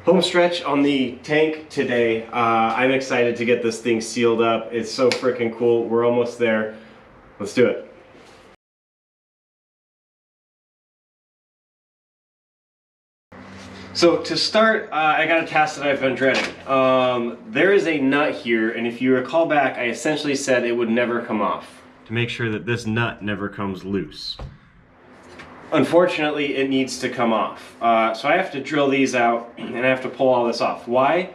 Home stretch on the tank today. I'm excited to get this thing sealed up. It's so freaking cool. We're almost there. Let's do it. So to start, I got a task that I've been dreading. There is a nut here, and if you recall back, I essentially said it would never come off, to make sure that this nut never comes loose. Unfortunately, it needs to come off. So I have to drill these out and I have to pull all this off. Why?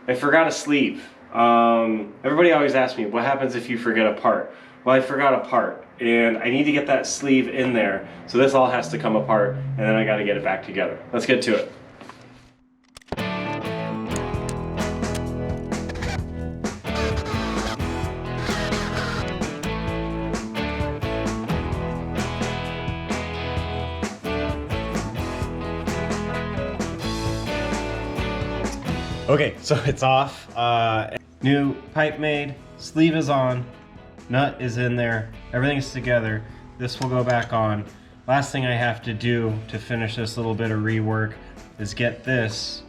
I forgot a sleeve. Everybody always asks me, what happens if you forget a part? Well, I forgot a part and I need to get that sleeve in there. So this all has to come apart and then I got to get it back together. Let's get to it. Okay, so it's off. New pipe made, sleeve is on, nut is in there, everything's together. This will go back on. Last thing I have to do to finish this little bit of rework is get this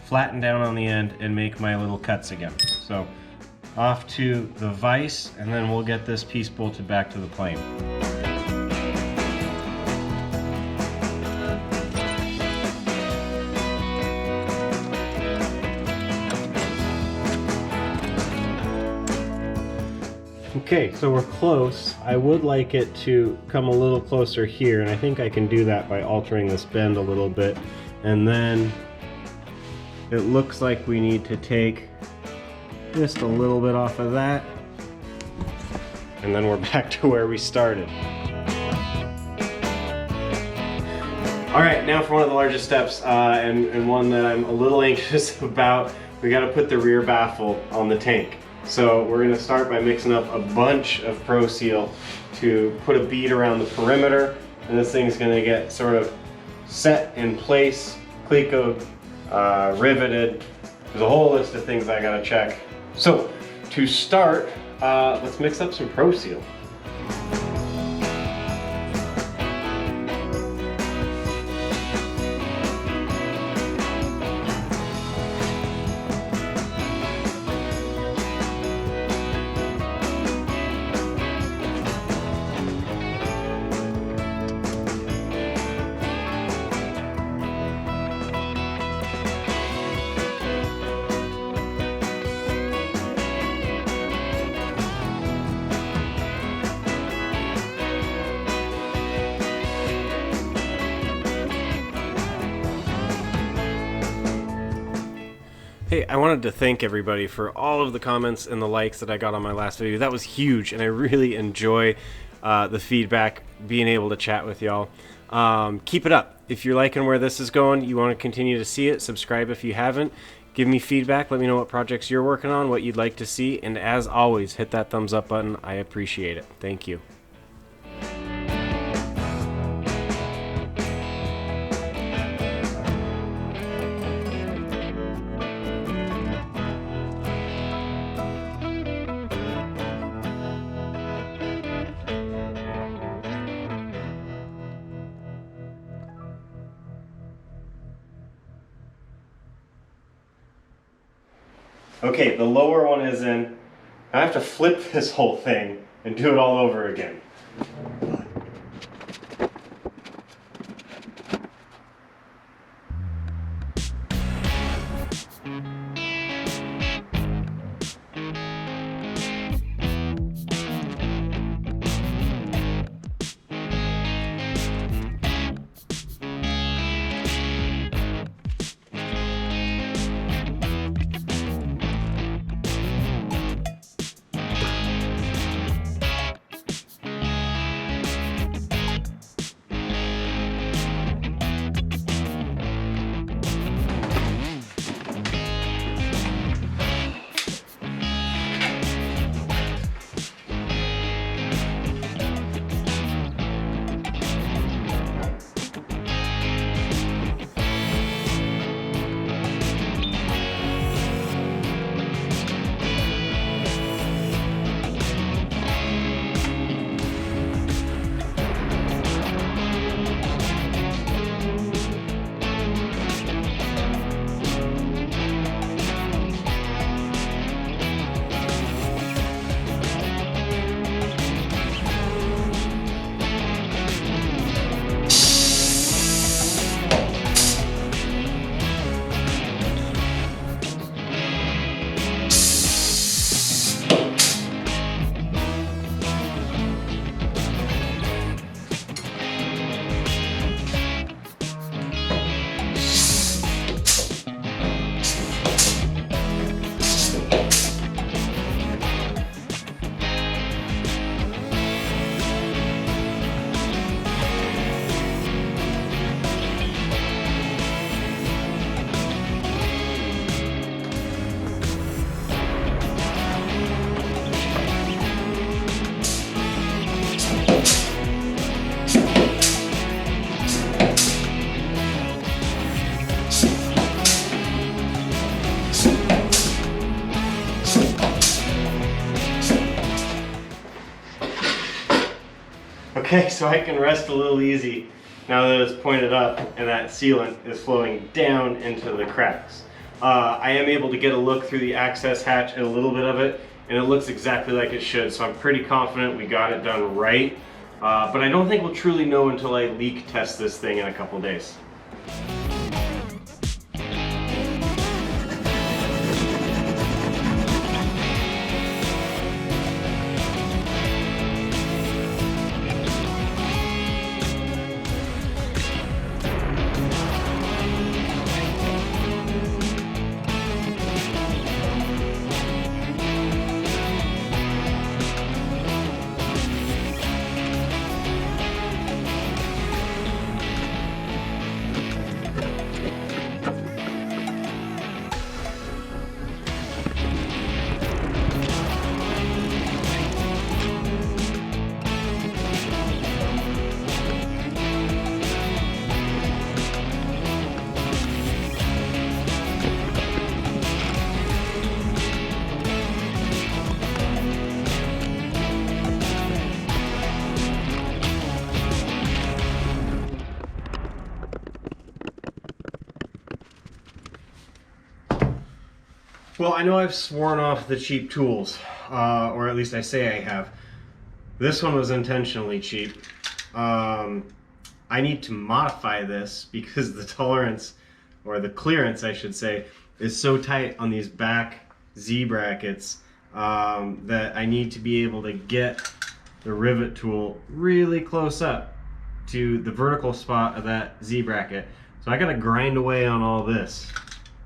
flattened down on the end and make my little cuts again. So off to the vise, and then we'll get this piece bolted back to the plane. Okay, so we're close. I would like it to come a little closer here, and I think I can do that by altering this bend a little bit. And then it looks like we need to take just a little bit off of that, and then we're back to where we started. All right, now for one of the largest steps, and one that I'm a little anxious about. We got to put the rear baffle on the tank. So we're going to start by mixing up a bunch of Pro Seal to put a bead around the perimeter, and this thing's going to get sort of set in place, clecoed, riveted. There's a whole list of things I got to check. So to start, let's mix up some Pro Seal. Hey, I wanted to thank everybody for all of the comments and the likes that I got on my last video. That was huge, and I really enjoy the feedback, being able to chat with y'all. Keep it up. If you're liking where this is going, you want to continue to see it, subscribe if you haven't. Give me feedback. Let me know what projects you're working on, what you'd like to see, and as always, hit that thumbs up button. I appreciate it. Thank you. Okay, the lower one is in. I have to flip this whole thing and do it all over again. Okay, so I can rest a little easy now that it's pointed up and that sealant is flowing down into the cracks. I am able to get a look through the access hatch and a little bit of it, and it looks exactly like it should, so I'm pretty confident we got it done right. But I don't think we'll truly know until I leak test this thing in a couple days. Well, I know I've sworn off the cheap tools, or at least I say I have. This one was intentionally cheap. I need to modify this because the tolerance, or the clearance I should say, is so tight on these back Z brackets that I need to be able to get the rivet tool really close up to the vertical spot of that Z bracket. So I gotta grind away on all this.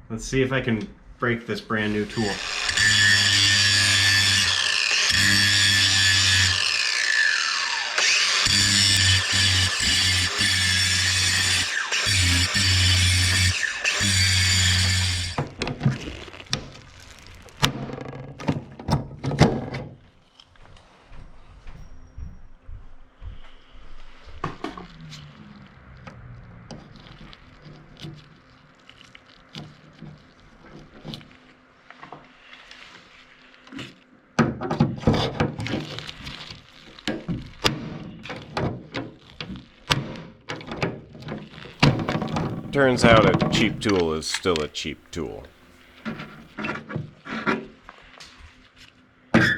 Let's see if I can break this brand new tool. Turns out a cheap tool is still a cheap tool. The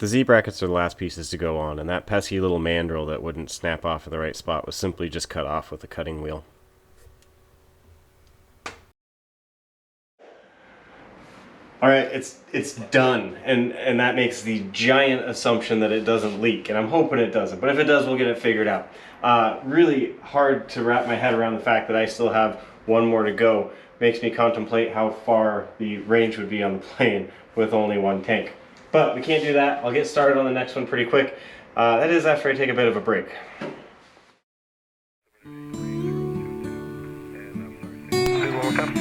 Z brackets are the last pieces to go on, and that pesky little mandrel that wouldn't snap off at the right spot was simply just cut off with a cutting wheel. All right, it's done, and that makes the giant assumption that it doesn't leak, and I'm hoping it doesn't, but if it does, we'll get it figured out. Really hard to wrap my head around the fact that I still have one more to go. Makes me contemplate how far the range would be on the plane with only one tank. But we can't do that. I'll get started on the next one pretty quick. That is after I take a bit of a break. Welcome.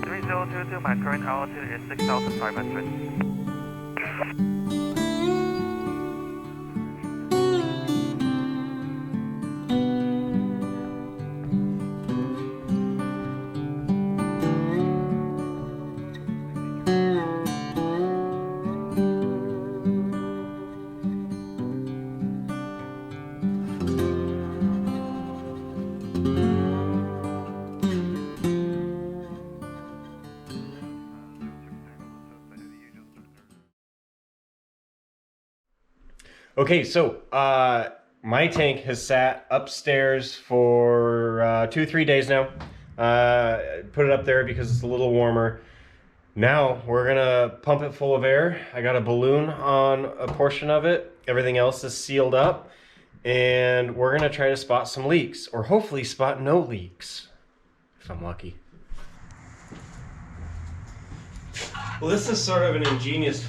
3022, my current altitude is 6,500. Okay, so my tank has sat upstairs for 2-3 days now. Put it up there because it's a little warmer. Now we're gonna pump it full of air. I got a balloon on a portion of it. Everything else is sealed up. And we're gonna try to spot some leaks, or hopefully spot no leaks, if I'm lucky. Well, this is sort of an ingenious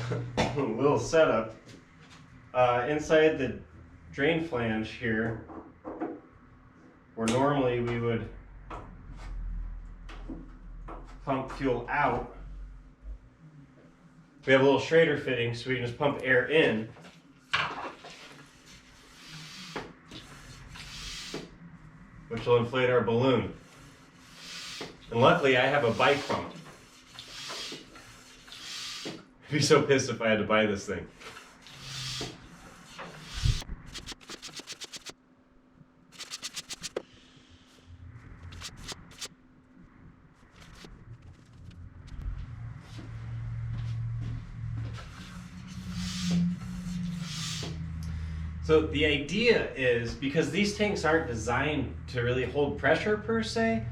little setup. Inside the drain flange here, where normally we would pump fuel out, we have a little Schrader fitting so we can just pump air in. Which will inflate our balloon. And luckily I have a bike pump. I'd be so pissed if I had to buy this thing. So the idea is, because these tanks aren't designed to really hold pressure per se,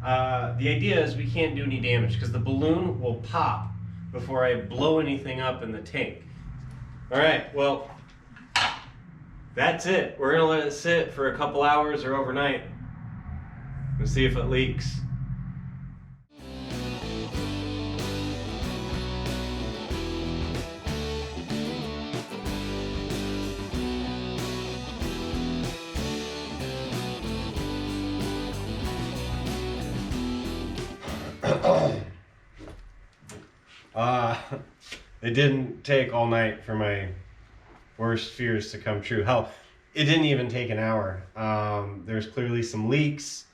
the idea is we can't do any damage because the balloon will pop before I blow anything up in the tank. All right, well, that's it. We're gonna let it sit for a couple hours or overnight and see if it leaks. It didn't take all night for my worst fears to come true. Hell, it didn't even take an hour. There's clearly some leaks,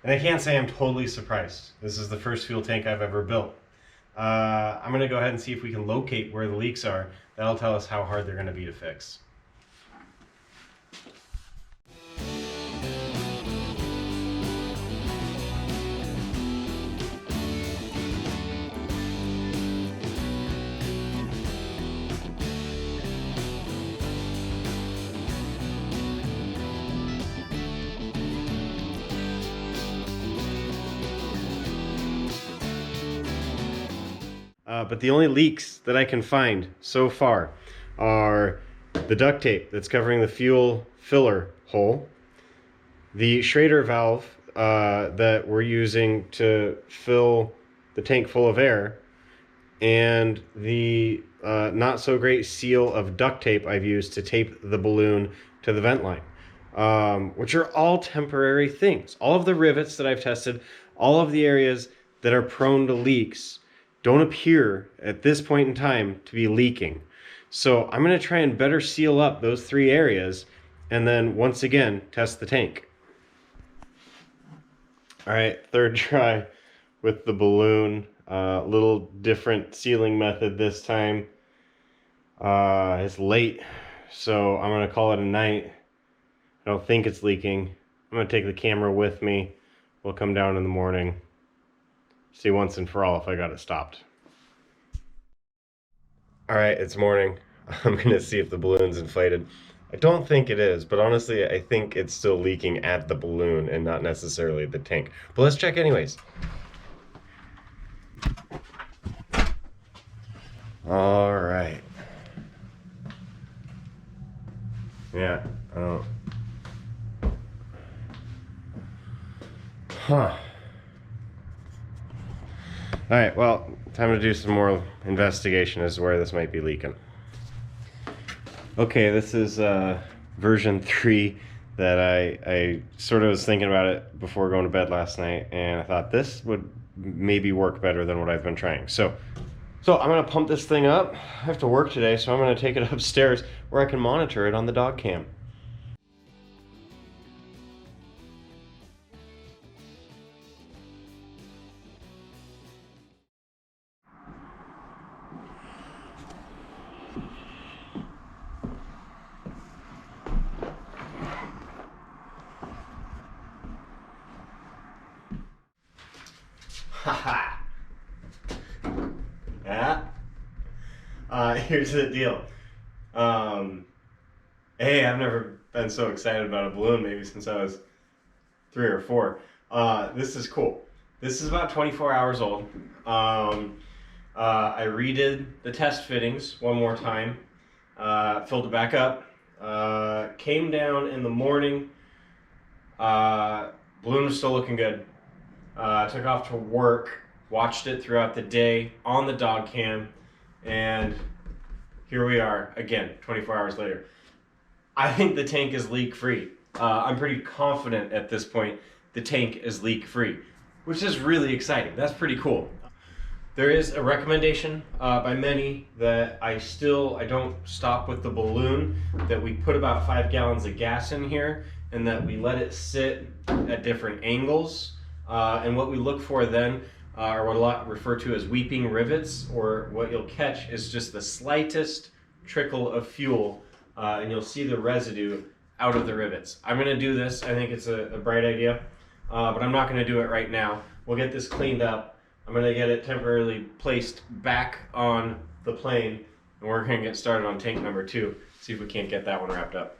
and I can't say I'm totally surprised. This is the first fuel tank I've ever built. I'm gonna go ahead and see if we can locate where the leaks are. That'll tell us how hard they're gonna be to fix. But the only leaks that I can find so far are the duct tape that's covering the fuel filler hole, the Schrader valve that we're using to fill the tank full of air, and the not so great seal of duct tape I've used to tape the balloon to the vent line, which are all temporary things. All of the rivets that I've tested, all of the areas that are prone to leaks, don't appear at this point in time to be leaking. So I'm going to try and better seal up those three areas and then once again test the tank. All right, third try with the balloon. Little different sealing method this time. It's late, so I'm going to call it a night. I don't think it's leaking. I'm going to take the camera with me. We'll come down in the morning. See once and for all if I got it stopped. All right, it's morning. I'm gonna see if the balloon's inflated. I don't think it is, but honestly, I think it's still leaking at the balloon and not necessarily the tank. But let's check anyways. All right. Yeah, I don't. Huh. All right, well, time to do some more investigation as to where this might be leaking. Okay, this is version 3 that I sort of was thinking about it before going to bed last night, and I thought this would maybe work better than what I've been trying. So I'm gonna pump this thing up. I have to work today, so I'm gonna take it upstairs where I can monitor it on the dog cam. Haha. Yeah. Here's the deal. Hey, I've never been so excited about a balloon maybe since I was 3 or 4. This is cool. This is about 24 hours old. I redid the test fittings one more time, filled it back up, came down in the morning, balloon was still looking good. Took off to work, watched it throughout the day on the dog cam, and here we are again 24 hours later. I think the tank is leak free. I'm pretty confident at this point the tank is leak free, which is really exciting. That's pretty cool. There is a recommendation by many that I don't stop with the balloon, that we put about 5 gallons of gas in here and that we let it sit at different angles. And what we look for then are what a lot refer to as weeping rivets, or what you'll catch is just the slightest trickle of fuel, and you'll see the residue out of the rivets. I'm going to do this. I think it's a bright idea, but I'm not going to do it right now. We'll get this cleaned up. I'm going to get it temporarily placed back on the plane, and we're going to get started on tank number 2, see if we can't get that one wrapped up.